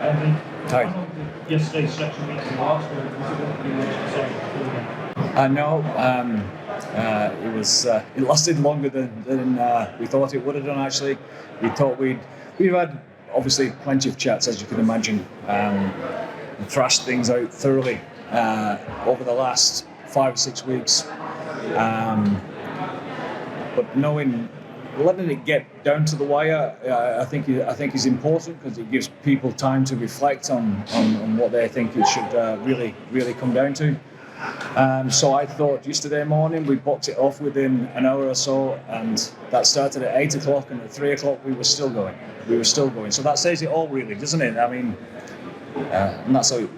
Hi. Yesterday's selection meeting last, or was it what you wanted to say before? No, it lasted longer than we thought it would have done. Actually, we thought we've had obviously plenty of chats, as you can imagine, and thrashed things out thoroughly over the last 5 or 6 weeks. But letting it get down to the wire, I think is important, because it gives people time to reflect on what they think it should really come down to. So I thought yesterday morning we boxed it off within an hour or so, and that started at 8 o'clock, and at 3 o'clock we were still going. So that says it all, really, doesn't it? I mean, and that's how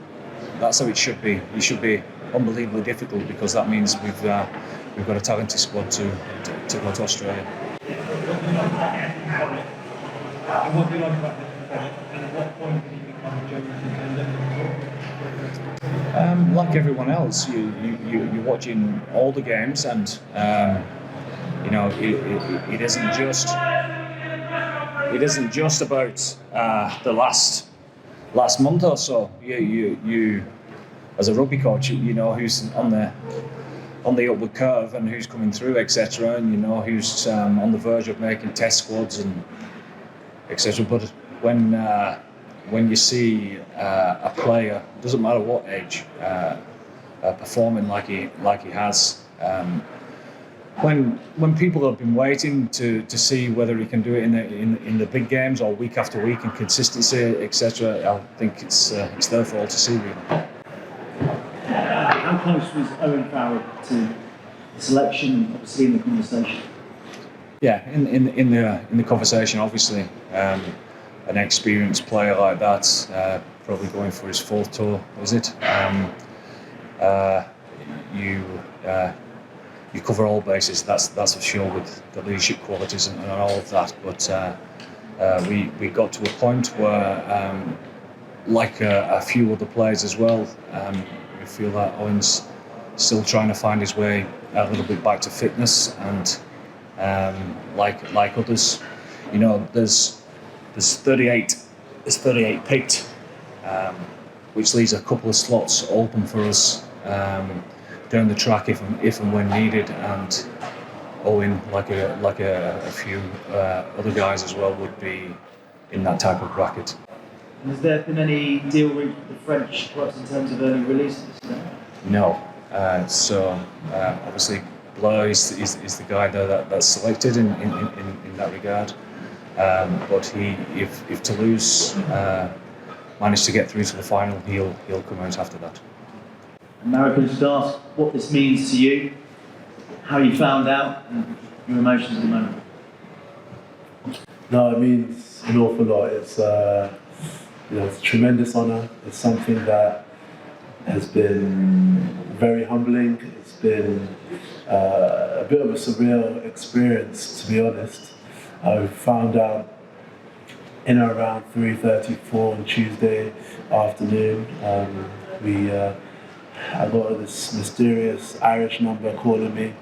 it should be. It should be unbelievably difficult, because that means we've got a talented squad to go to Australia. And what do you like about the defence, and at what point did he become a genuine contender? Like everyone else, you're watching all the games, and it isn't just about the last month or so. You as a rugby coach, you know who's on the upward curve and who's coming through, etc., and you know who's on the verge of making test squads and etc. But when you see a player, doesn't matter what age, performing like he has, when people have been waiting to see whether he can do it in the big games or week after week, and consistency, etc., I think it's there for all to see, really. How close was Owen Farrell to the selection, obviously, in the conversation? Yeah, in the conversation, obviously. An experienced player like that, probably going for his 4th tour, is it? You cover all bases. That's for sure, with the leadership qualities and all of that. But we got to a point where, like a few other players as well, we feel that Owen's still trying to find his way a little bit back to fitness, and like others, there's 38 picked, which leaves a couple of slots open for us down the track if and when needed, and Owen, like a few other guys as well, would be in that type of bracket. Has there been any deal with the French clubs in terms of early releases? No. So obviously Blur is the guy there that's selected in that regard. But if Toulouse manage to get through to the final, he'll come out after that. And Maro, can I just ask what this means to you, how you found out, and your emotions at the moment? No, it means an awful lot. It's it's a tremendous honour. It's something that has been very humbling. It's been a bit of a surreal experience, to be honest. I found out in around 3:34 on Tuesday afternoon. I got this mysterious Irish number calling me,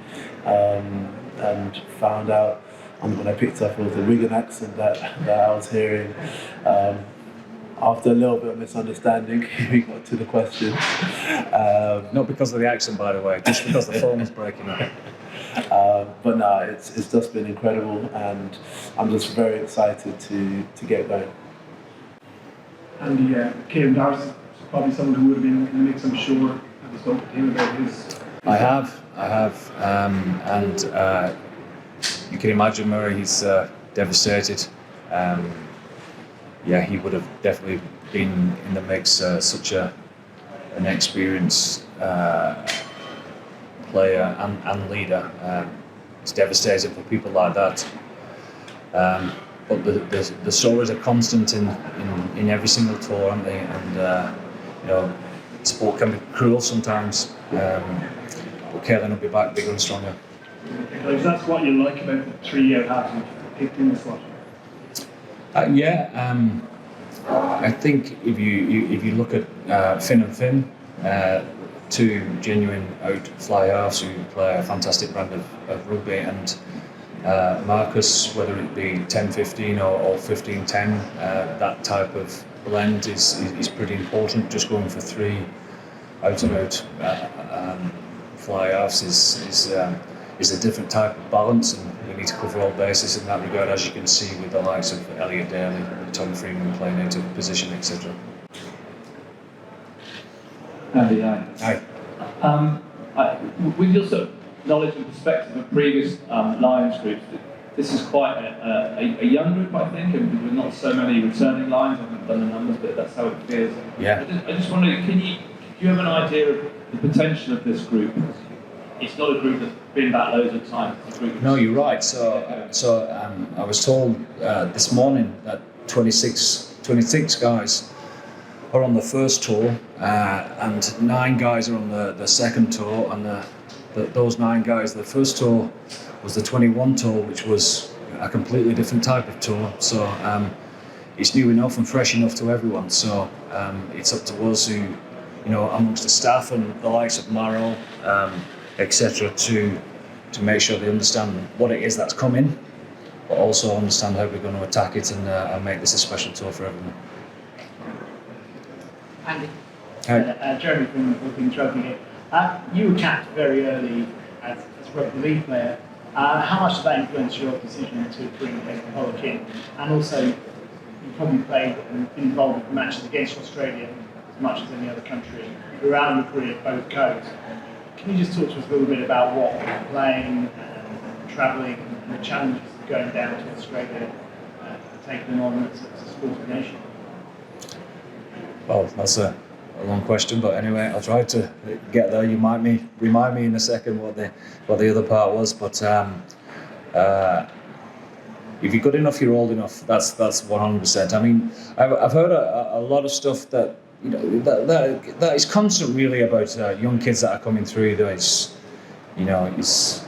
and found out when I picked up, it was a Wigan accent that I was hearing. After a little bit of misunderstanding, we got to the question. Not because of the accent, by the way, just because the phone was breaking up. But no, it's just been incredible, and I'm just very excited to get going. Andy, Kieran Darcy is probably someone who would have been in the mix, I'm sure. Have you spoken to him about his? I have, and you can imagine, Murray, he's devastated. He would have definitely been in the mix. Such an experienced player and leader. It's devastating for people like that. But the stories are constant in every single tour, aren't they? And sport can be cruel sometimes. But Kieran will be back bigger and stronger. Because that's what you like about the 3 halves you've picked in the slot. I think if you look at Finn and Finn, 2 genuine out fly halves who play a fantastic brand of rugby, and Marcus, whether it be 10-15 or 15-10, that type of blend is pretty important. Just going for 3 out-and-out fly-offs is a different type of balance, and we need to cover all bases in that regard, as you can see with the likes of Elliot Daly, Tom Freeman playing out of position, etc. Andy, Hi. with your sort of knowledge and perspective of previous Lions groups, this is quite a young group, I think, and with not so many returning Lions. I haven't done the numbers, but that's how it feels. Yeah. I just wonder, do you have an idea of the potential of this group? It's not a group that's been back loads of times. It's a group No, you're right. So I was told this morning that 26 guys are on the first tour, and 9 guys are on the second tour, and those 9 guys, the first tour was the 21 tour, which was a completely different type of tour. So it's new enough and fresh enough to everyone. So it's up to us who, amongst the staff and the likes of Maro, etc., to make sure they understand what it is that's coming, but also understand how we're going to attack it and make this a special tour for everyone. Andy. Hi. Jeremy from Rugby here. You were capped very early as a rugby league player. How much did that influence your decision to bring David Pollock in? And also, you probably played and been involved with matches against Australia as much as any other country throughout your career, both codes. Can you just talk to us a little bit about what playing and travelling and the challenges of going down to Australia taking them on as a sporting nation? Well, that's a long question, but anyway, I'll try to get there. You might remind me in a second what the other part was. But if you're good enough, you're old enough. That's 100%. I mean, I've heard a lot of stuff that that is constant, really, about young kids that are coming through. That is, he's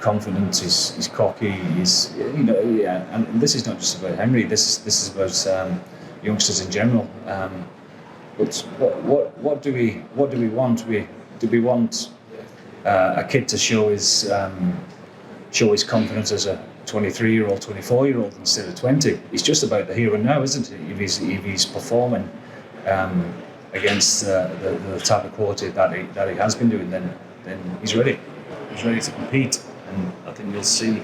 confident, he's cocky, he's yeah. And this is not just about Henry. This is about youngsters in general. But what do we want? Do we want a kid to show his confidence as a 23-year-old, 24-year-old instead of 20? It's just about the here and now, isn't it? If he's performing against the type of quality that he has been doing, then he's ready. He's ready to compete, and I think you'll see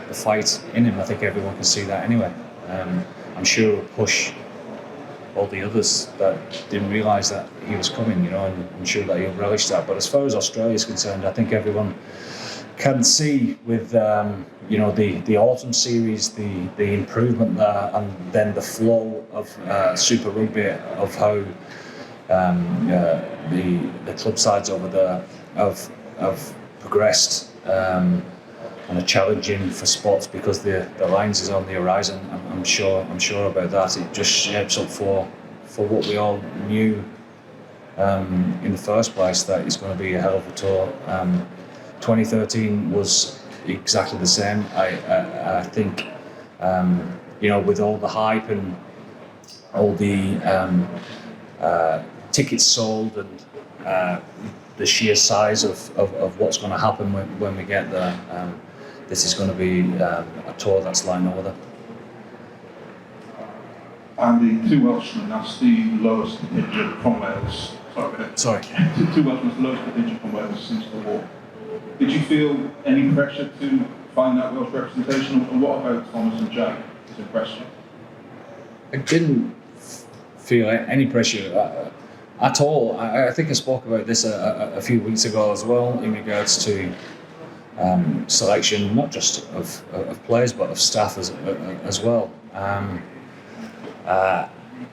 the fight in him. I think everyone can see that anyway. I'm sure it'll push all the others that didn't realise that he was coming, and I'm sure that he'll relish that. But as far as Australia is concerned, I think everyone can see with the autumn series, the improvement there, and then the flow of Super Rugby, of how the club sides over there have progressed and are challenging for spots because the Lions is on the horizon. I'm sure about that. It just shapes up for what we all knew in the first place, that it's going to be a hell of a tour. 2013 was exactly the same. I think with all the hype and all the tickets sold and the sheer size of what's going to happen when we get there, this is going to be a tour that's like no other. Andy, 2 Welshmen, that's the lowest contingent from Wales. Sorry. 2 Welshmen, that's the lowest contingent from Wales since the war. Did you feel any pressure to find that Welsh representation, and what about Thomas and Jack? Has impressed you? I didn't feel any pressure at all. I think I spoke about this a few weeks ago as well, in regards to selection, not just of players but of staff as well.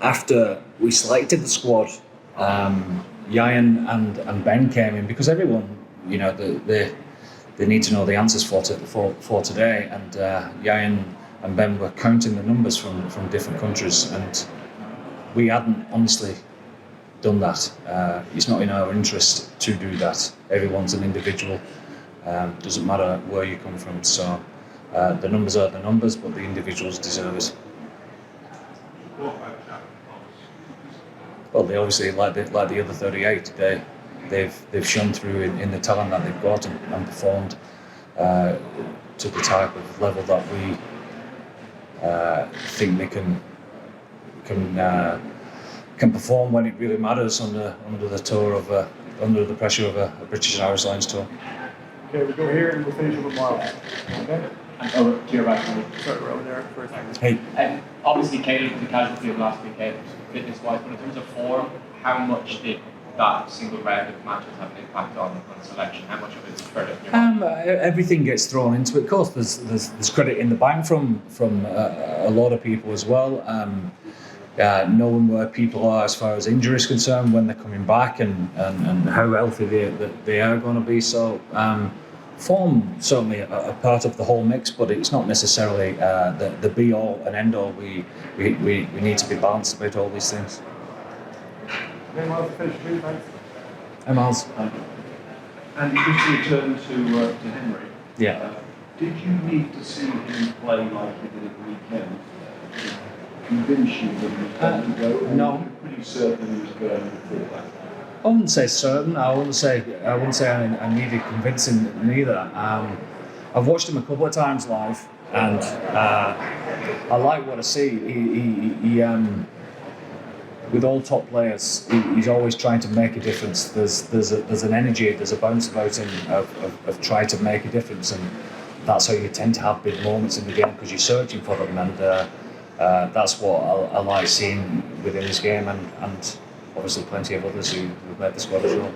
After we selected the squad, Yayan and Ben came in, because everyone, they need to know the answers for today, and Yayan and Ben were counting the numbers from different countries, and we hadn't honestly done that. It's not in our interest to do that. Everyone's an individual. Doesn't matter where you come from. So the numbers are the numbers, but the individuals deserve it. Well, they obviously, like the other 38, they've shone through in the talent that they've got and performed to the type of level that we think they can can perform when it really matters under the tour of under the pressure of a British and Irish Lions tour. Okay, we'll go here and we'll finish up with Maro. Okay? And over to your right. Sorry, we're over there first. Hey, Obviously, Caleb was the casualty of last weekend, fitness-wise, but in terms of form, how much did that single round of matches have an impact on selection? How much of it is credit in your mind? everything gets thrown into it. Of course, there's credit in the bank from a lot of people as well. Knowing where people are as far as injury is concerned when they're coming back and how healthy they are going to be. So form certainly a part of the whole mix, but it's not necessarily the be all and end all. We need to be balanced about all these things. Okay, Miles, finish with you, thanks. Hey, Miles. And just to return to Henry, Yeah. did you need to see him play like he did at the weekend to convince you that he was going to go? Or no. were you pretty certain he was going before that? I wouldn't say certain. I wouldn't say I needed convincing neither. I've watched him a couple of times live, and I like what I see. He with all top players, he's always trying to make a difference. There's an energy, there's a bounce about him of trying to make a difference, and that's how you tend to have big moments in the game because you're searching for them, and that's what I like seeing within his game, and obviously plenty of others who made the squad as well.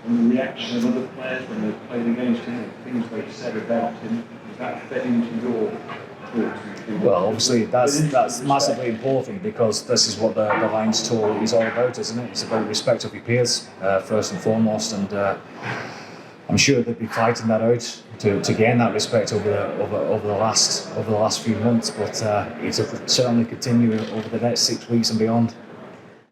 And the reaction of other players when they played against him, things they said about him, does that fed into your thoughts? Well, obviously that's massively important because this is what the Lions tour is all about, isn't it? It's about respect of your peers first and foremost, and I'm sure they'd be fighting that out to gain that respect over the last few months. But it'll certainly continue over the next 6 weeks and beyond.